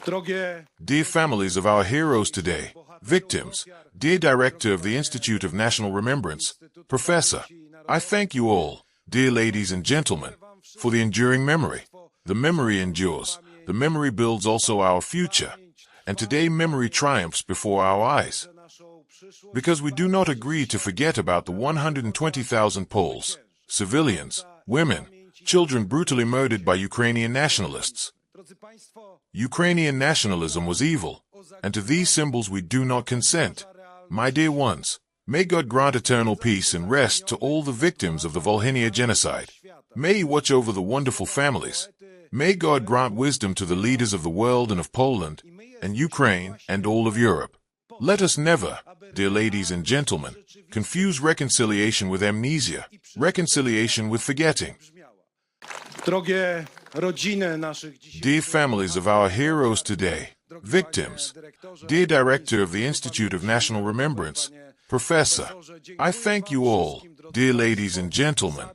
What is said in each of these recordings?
Dear families of our heroes today, victims, dear Director of the Institute of National Remembrance, Professor, I thank you all, dear ladies and gentlemen, for the enduring memory. The memory endures, the memory builds also our future, and today memory triumphs before our eyes. Because we do not agree to forget about the 120,000 Poles, civilians, women, children brutally murdered by Ukrainian nationalists. Ukrainian nationalism was evil, and to these symbols we do not consent. My dear ones, may God grant eternal peace and rest to all the victims of the Volhynia Genocide. May He watch over the wonderful families. May God grant wisdom to the leaders of the world and of Poland, and Ukraine, and all of Europe. Let us never, dear ladies and gentlemen, confuse reconciliation with amnesia, reconciliation with forgetting. Dear families of our heroes today, victims, dear Director of the Institute of National Remembrance, Professor, I thank you all, dear ladies and gentlemen,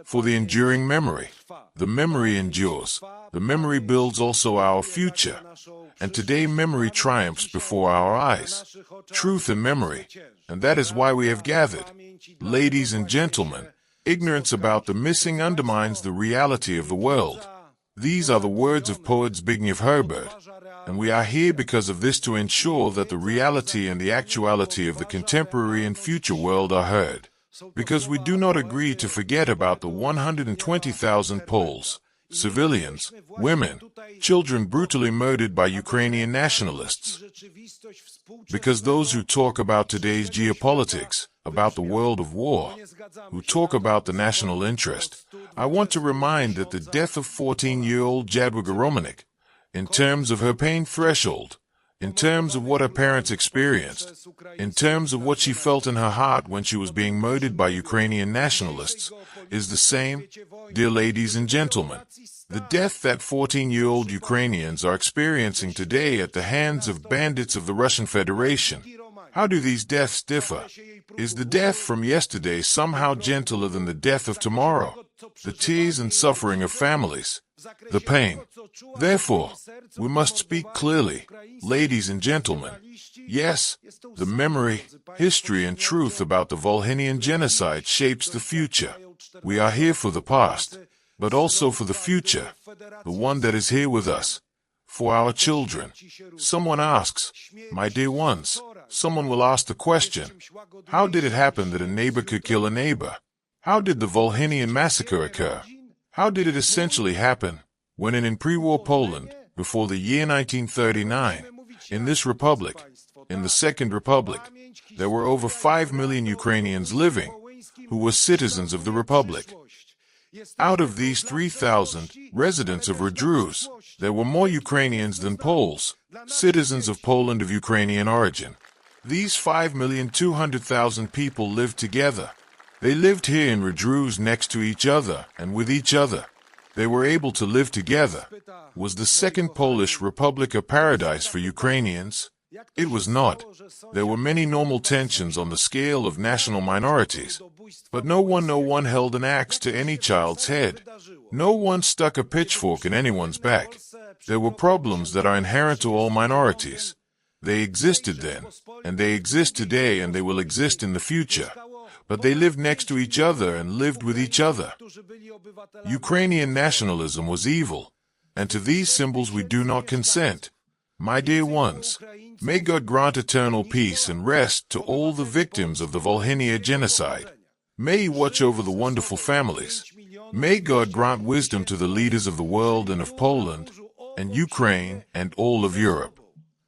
for the enduring memory. The memory endures, the memory builds also our future, and today memory triumphs before our eyes. Truth and memory, and that is why we have gathered. Ladies and gentlemen, ignorance about the missing undermines the reality of the world. These are the words of poet Zbigniew Herbert, and we are here because of this to ensure that the reality and the actuality of the contemporary and future world are heard. Because we do not agree to forget about the 120,000 Poles, civilians, women, children brutally murdered by Ukrainian nationalists. Because those who talk about today's geopolitics, about the world of war, who talk about the national interest, I want to remind that the death of 14-year-old Jadwiga Romanik, in terms of her pain threshold, in terms of what her parents experienced, in terms of what she felt in her heart when she was being murdered by Ukrainian nationalists, is the same, dear ladies and gentlemen. The death that 14-year-old Ukrainians are experiencing today at the hands of bandits of the Russian Federation. How do these deaths differ? Is the death from yesterday somehow gentler than the death of tomorrow? The tears and suffering of families, the pain. Therefore, we must speak clearly, ladies and gentlemen. Yes, the memory, history, and truth about the Volhynian Genocide shapes the future. We are here for the past, but also for the future, the one that is here with us, for our children. Someone asks, my dear ones, someone will ask the question, how did it happen that a neighbor could kill a neighbor? How did the Volhynian massacre occur? How did it essentially happen when in pre-war Poland, before the year 1939, in this republic, in the Second Republic, there were over 5 million Ukrainians living, who were citizens of the republic. Out of these 3,000 residents of Redrusz, there were more Ukrainians than Poles, citizens of Poland of Ukrainian origin. These 5,200,000 people lived together. They lived here in Redrusz next to each other and with each other. They were able to live together. Was the Second Polish Republic a paradise for Ukrainians? It was not. There were many normal tensions on the scale of national minorities. But no one held an axe to any child's head. No one stuck a pitchfork in anyone's back. There were problems that are inherent to all minorities. They existed then, and they exist today, and they will exist in the future. But they lived next to each other and lived with each other. Ukrainian nationalism was evil, and to these symbols we do not consent. My dear ones, may God grant eternal peace and rest to all the victims of the Volhynia Genocide. May He watch over the wonderful families. May God grant wisdom to the leaders of the world and of Poland, and Ukraine, and all of Europe.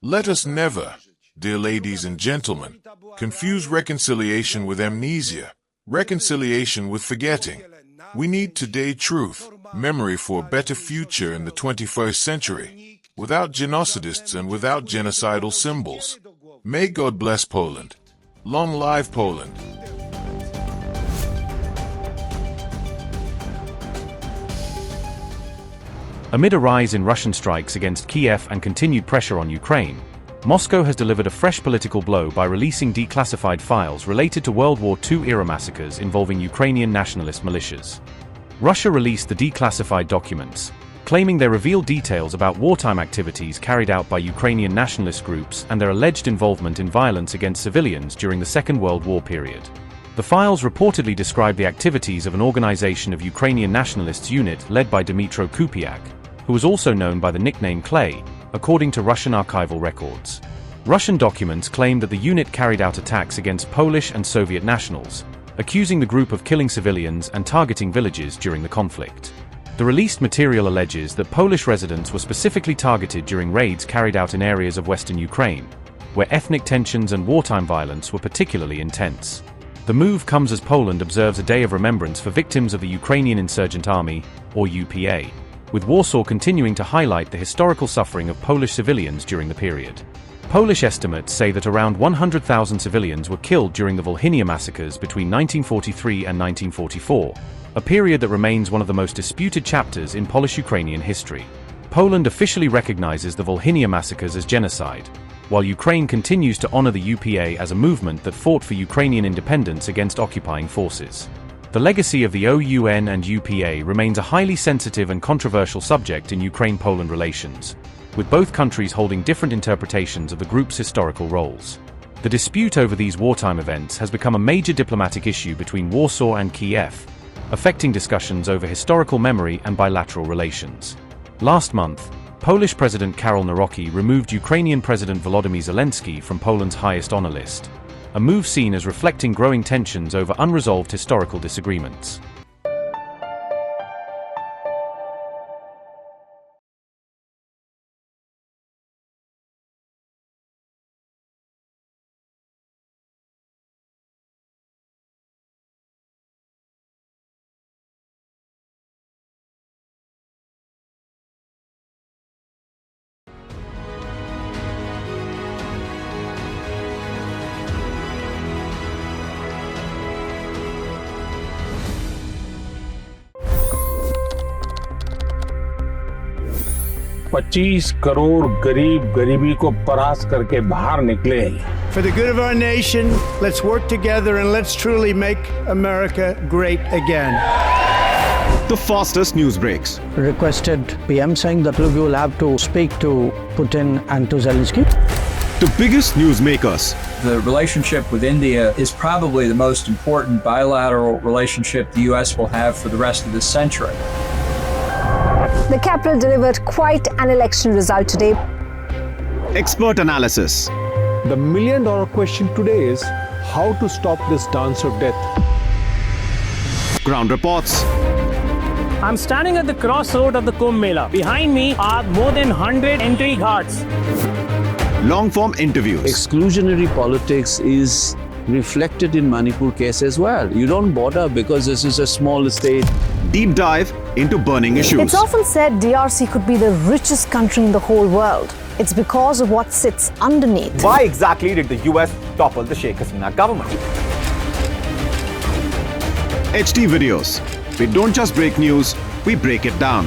Let us never, dear ladies and gentlemen, confuse reconciliation with amnesia, reconciliation with forgetting. We need today truth, memory for a better future in the 21st century, without genocidists and without genocidal symbols. May God bless Poland. Long live Poland. Amid a rise in Russian strikes against Kiev and continued pressure on Ukraine, Moscow has delivered a fresh political blow by releasing declassified files related to World War II-era massacres involving Ukrainian nationalist militias. Russia released the declassified documents, claiming they reveal details about wartime activities carried out by Ukrainian nationalist groups and their alleged involvement in violence against civilians during the Second World War period. The files reportedly describe the activities of an Organization of Ukrainian Nationalists unit led by Dmytro Kupiak, who was also known by the nickname Clay, according to Russian archival records. Russian documents claim that the unit carried out attacks against Polish and Soviet nationals, accusing the group of killing civilians and targeting villages during the conflict. The released material alleges that Polish residents were specifically targeted during raids carried out in areas of western Ukraine, where ethnic tensions and wartime violence were particularly intense. The move comes as Poland observes a day of remembrance for victims of the Ukrainian Insurgent Army, or UPA, with Warsaw continuing to highlight the historical suffering of Polish civilians during the period. Polish estimates say that around 100,000 civilians were killed during the Volhynia massacres between 1943 and 1944, a period that remains one of the most disputed chapters in Polish-Ukrainian history. Poland officially recognizes the Volhynia massacres as genocide, while Ukraine continues to honor the UPA as a movement that fought for Ukrainian independence against occupying forces. The legacy of the OUN and UPA remains a highly sensitive and controversial subject in Ukraine-Poland relations, with both countries holding different interpretations of the group's historical roles. The dispute over these wartime events has become a major diplomatic issue between Warsaw and Kiev, affecting discussions over historical memory and bilateral relations. Last month, Polish President Karol Nawrocki removed Ukrainian President Volodymyr Zelensky from Poland's highest honor list, a move seen as reflecting growing tensions over unresolved historical disagreements. $25 crore गरीब गरीबी को परास्त करके बाहर निकले। For the good of our nation, let's work together and let's truly make America great again. The fastest news breaks. Requested PM saying that we will have to speak to Putin and to Zelensky. The biggest news makers. The relationship with India is probably the most important bilateral relationship the U.S. will have for the rest of this century. The capital delivered quite an election result today. Expert analysis. The million-dollar question today is how to stop this dance of death. Ground reports. I'm standing at the crossroad of the Kumbh Mela. Behind me are more than 100 entry guards. Long-form interviews. Exclusionary politics is reflected in Manipur case as well. You don't bother because this is a small state. Deep dive into burning issues. It's often said DRC could be the richest country in the whole world. It's because of what sits underneath. Why exactly did the US topple the Sheikh Hasina government? HT videos. We don't just break news, we break it down.